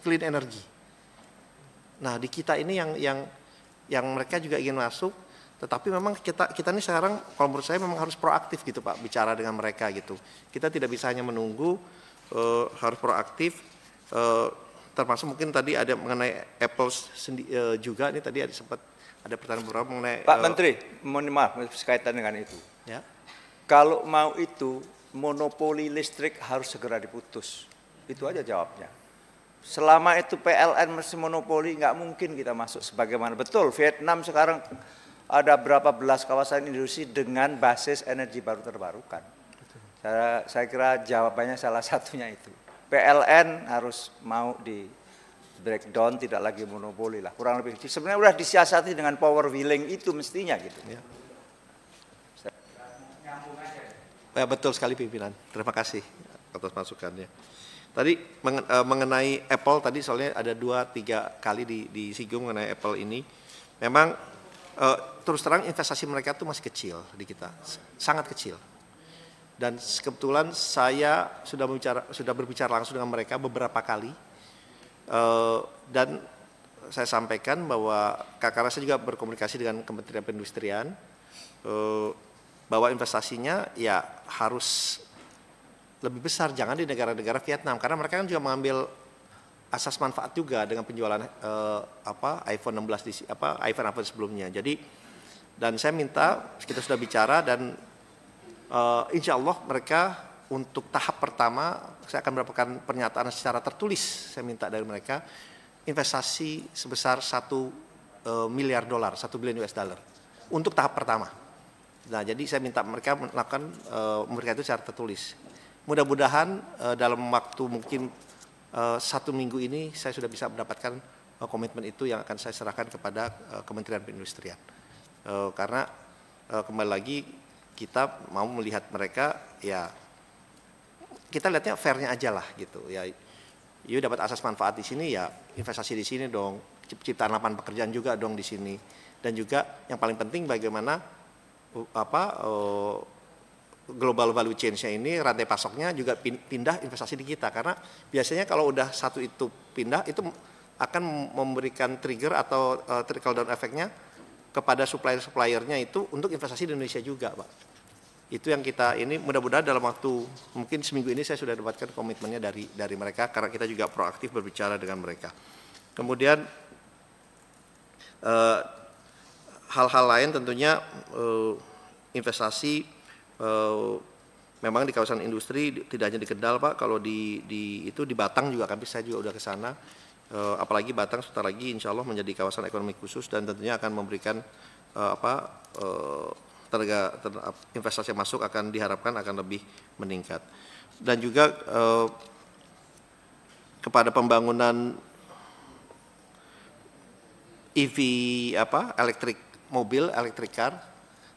clean energy. Nah, di kita ini yang mereka juga ingin masuk, tetapi memang kita ini sekarang kalau menurut saya memang harus proaktif gitu Pak, bicara dengan mereka gitu. Kita tidak bisa hanya menunggu, harus proaktif, termasuk mungkin tadi ada mengenai Apple juga, ini tadi ada sempat ada pertanyaan beberapa mengenai Pak Menteri, mohon maaf berkaitan dengan itu. Ya. Kalau mau itu, monopoli listrik harus segera diputus. Itu aja jawabnya. Selama itu PLN masih monopoli, nggak mungkin kita masuk sebagaimana. Betul, Vietnam sekarang ada berapa belas kawasan industri dengan basis energi baru terbarukan. Saya kira jawabannya salah satunya itu. PLN harus mau di breakdown, tidak lagi monopoli lah. Kurang lebih sebenarnya sudah disiasati dengan power wheeling itu mestinya gitu. Ya. Ya, betul sekali pimpinan. Terima kasih atas masukannya. Tadi mengenai Apple tadi soalnya ada 2-3 kali disinggung mengenai Apple ini. Memang terus terang investasi mereka tuh masih kecil di kita, sangat kecil. Dan kebetulan saya sudah berbicara langsung dengan mereka beberapa kali, dan saya sampaikan bahwa karena saya juga berkomunikasi dengan Kementerian Perindustrian, bahwa investasinya ya harus lebih besar, jangan di negara-negara Vietnam, karena mereka kan juga mengambil asas manfaat juga dengan penjualan iPhone 16 iPhone sebelumnya. Jadi dan saya minta, kita sudah bicara dan insya Allah mereka untuk tahap pertama saya akan mendapatkan pernyataan secara tertulis. Saya minta dari mereka investasi sebesar $1 miliar, $1 billion untuk tahap pertama. Nah, jadi saya minta mereka melakukan memberikan itu secara tertulis. Mudah-mudahan dalam waktu mungkin 1 minggu ini saya sudah bisa mendapatkan komitmen itu yang akan saya serahkan kepada Kementerian Perindustrian. Karena kembali lagi kita mau melihat mereka, ya kita lihatnya fairnya aja lah gitu. Ya, you dapat asas manfaat di sini, ya investasi di sini dong, ciptaan lapangan pekerjaan juga dong di sini. Dan juga yang paling penting bagaimana global value chain-nya ini, rantai pasoknya juga pindah investasi di kita, karena biasanya kalau udah satu itu pindah itu akan memberikan trigger atau trickle down efeknya kepada supplier-suppliernya itu untuk investasi di Indonesia juga, Pak. Itu yang kita ini mudah-mudahan dalam waktu mungkin seminggu ini saya sudah dapatkan komitmennya dari mereka, karena kita juga proaktif berbicara dengan mereka. Kemudian hal-hal lain tentunya investasi memang di kawasan industri tidak hanya di Kendal, Pak. Kalau di Batang juga kami, saya juga udah ke sana. Apalagi Batang sebentar lagi insya Allah menjadi kawasan ekonomi khusus dan tentunya akan memberikan tenaga investasi yang masuk akan diharapkan akan lebih meningkat. Dan juga kepada pembangunan EV elektrik mobil, electric car,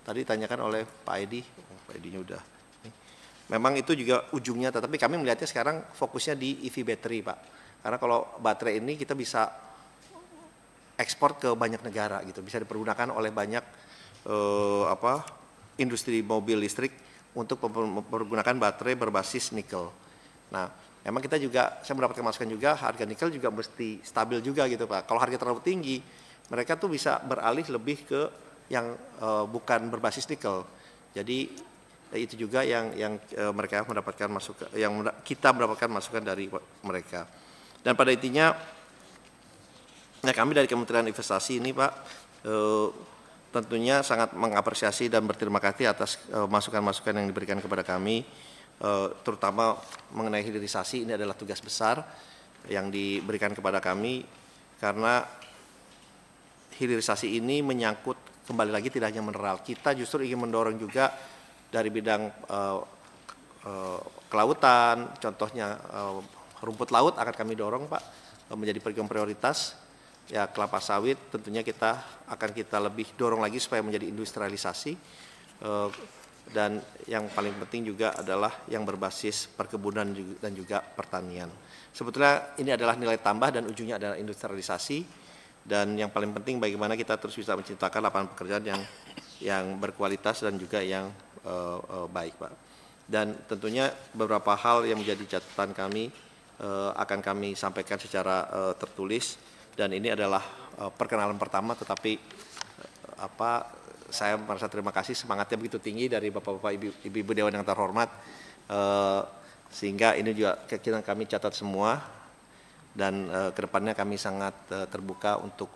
tadi ditanyakan oleh Pak Edi, Pak Edinya udah. Memang itu juga ujungnya, tetapi kami melihatnya sekarang fokusnya di EV battery, Pak. Karena kalau baterai ini kita bisa ekspor ke banyak negara gitu, bisa dipergunakan oleh banyak industri mobil listrik untuk mempergunakan baterai berbasis nikel. Nah, memang kita juga, saya mendapatkan masukan juga, harga nikel juga mesti stabil juga gitu, Pak. Kalau harga terlalu tinggi, mereka tuh bisa beralih lebih ke yang bukan berbasis nikel. Jadi itu juga yang mereka mendapatkan masukan, yang kita mendapatkan masukan dari mereka. Dan pada intinya, ya kami dari Kementerian Investasi ini, Pak, tentunya sangat mengapresiasi dan berterima kasih atas masukan-masukan yang diberikan kepada kami, terutama mengenai hilirisasi. Ini adalah tugas besar yang diberikan kepada kami, karena hilirisasi ini menyangkut kembali lagi tidak hanya mineral. Kita justru ingin mendorong juga dari bidang kelautan, contohnya rumput laut akan kami dorong, Pak, menjadi program prioritas. Ya, kelapa sawit tentunya kita lebih dorong lagi supaya menjadi industrialisasi, dan yang paling penting juga adalah yang berbasis perkebunan dan juga pertanian. Sebetulnya ini adalah nilai tambah dan ujungnya adalah industrialisasi, dan yang paling penting bagaimana kita terus bisa menciptakan lapangan pekerjaan yang berkualitas dan juga yang baik, Pak. Dan tentunya beberapa hal yang menjadi catatan kami akan kami sampaikan secara tertulis, dan ini adalah perkenalan pertama, tetapi saya merasa terima kasih, semangatnya begitu tinggi dari Bapak-Bapak, Ibu-Ibu Dewan yang terhormat, sehingga ini juga kami catat semua, dan kedepannya kami sangat terbuka untuk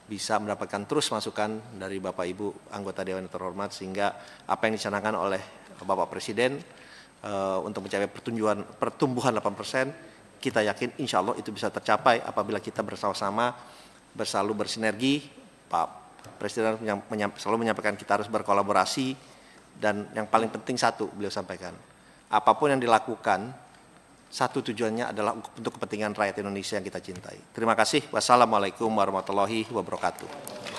bisa mendapatkan terus masukan dari Bapak Ibu anggota Dewan yang terhormat, sehingga apa yang dicanangkan oleh Bapak Presiden untuk mencapai pertumbuhan 8%, kita yakin insya Allah itu bisa tercapai apabila kita bersama-sama selalu bersinergi. Pak Presiden selalu menyampaikan kita harus berkolaborasi, dan yang paling penting satu beliau sampaikan, apapun yang dilakukan, satu tujuannya adalah untuk kepentingan rakyat Indonesia yang kita cintai. Terima kasih. Wassalamualaikum warahmatullahi wabarakatuh.